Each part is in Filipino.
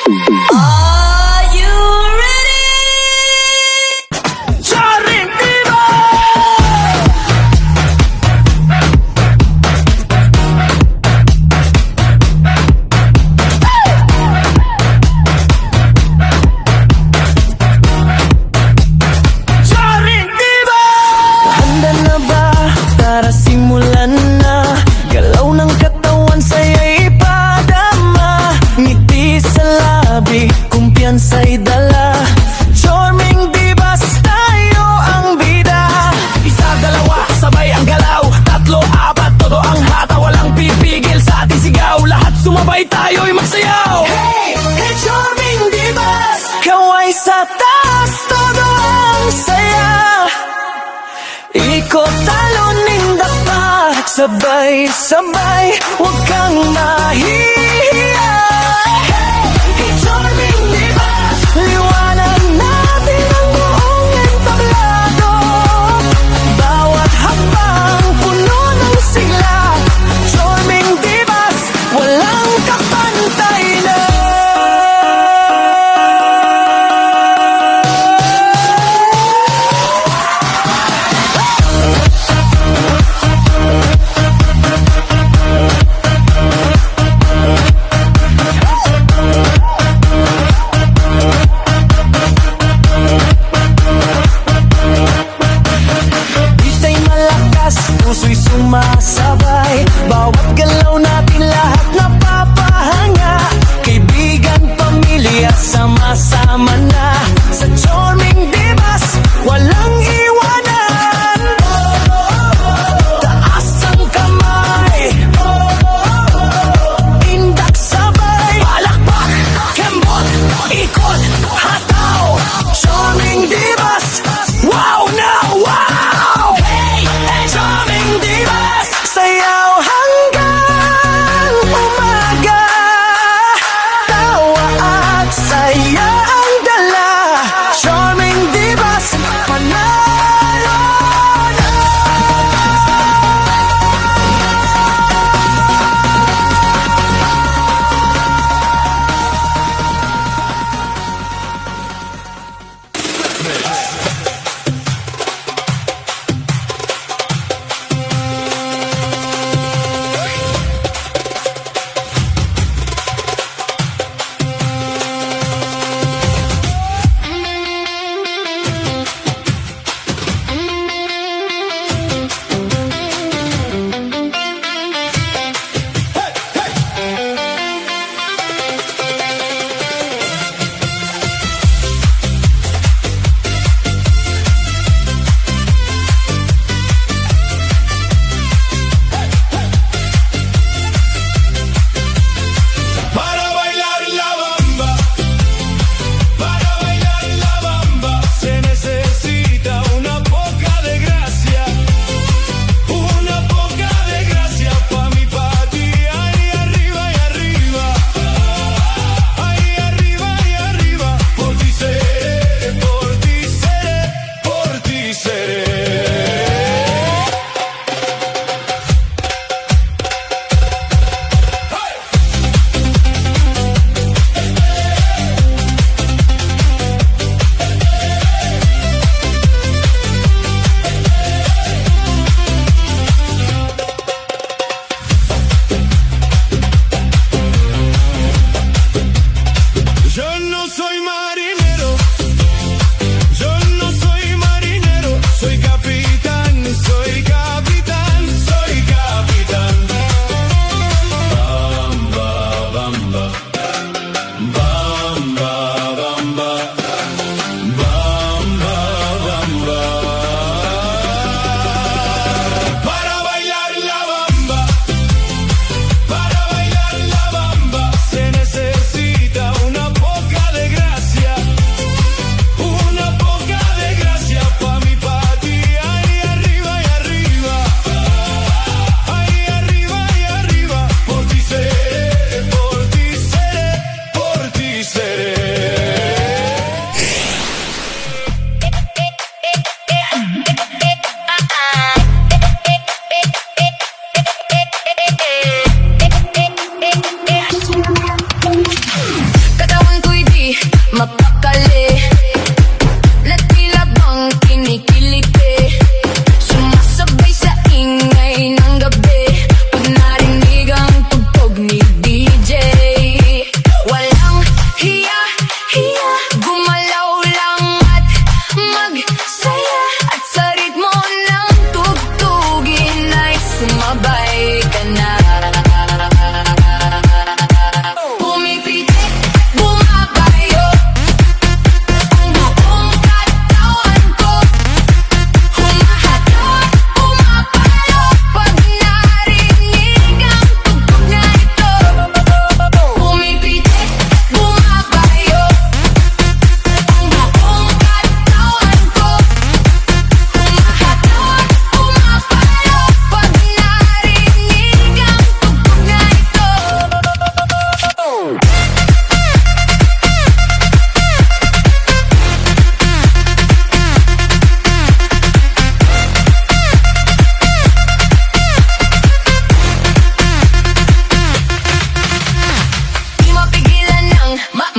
Are you ready? Charing Diva! Charing Diva! Handa na ba? Tara simulan na. Galaw ng katawan sa'yo'y ipadama. Ngiti sa labi, kumpiyansa'y dala. Charming divas, tayo ang bida. Isa, dalawa, sabay ang galaw. Tatlo, apat, todo ang hata. Walang pipigil sa ating sigaw. Lahat sumabay tayo'y magsayaw. Hey, hey charming divas, kaway sa taas, todo ang saya. Ikot talunin dapat, sabay-sabay, huwag kang mahihiya. Hey charming divas, liwanag natin ang buong entablado. Bawat hakbang puno ng sigla. Charming divas, walang kapantay na.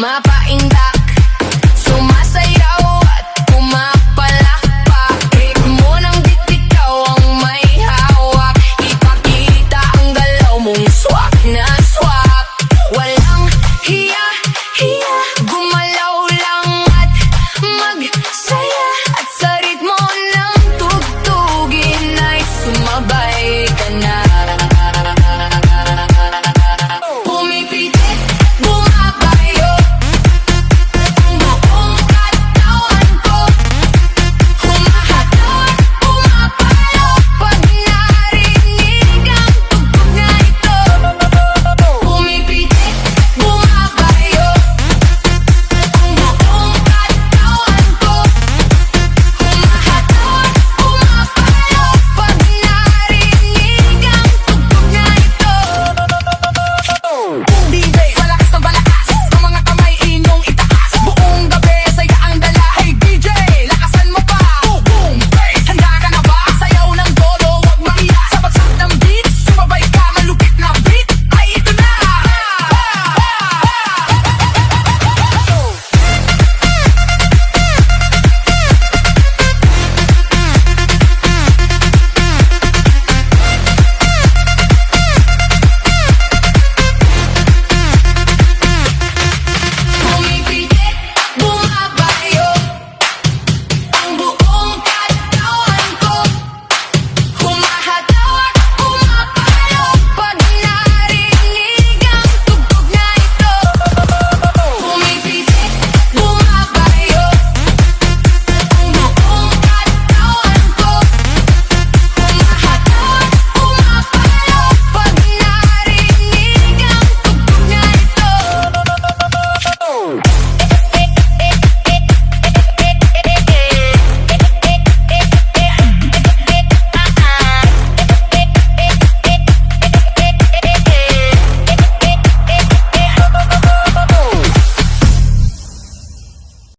Mapaindak, sumasayaw at pumapalakpak. Hit mo nang di ikaw ang may hawak. Ipakita ang galaw mong swak na swak. Walang hiya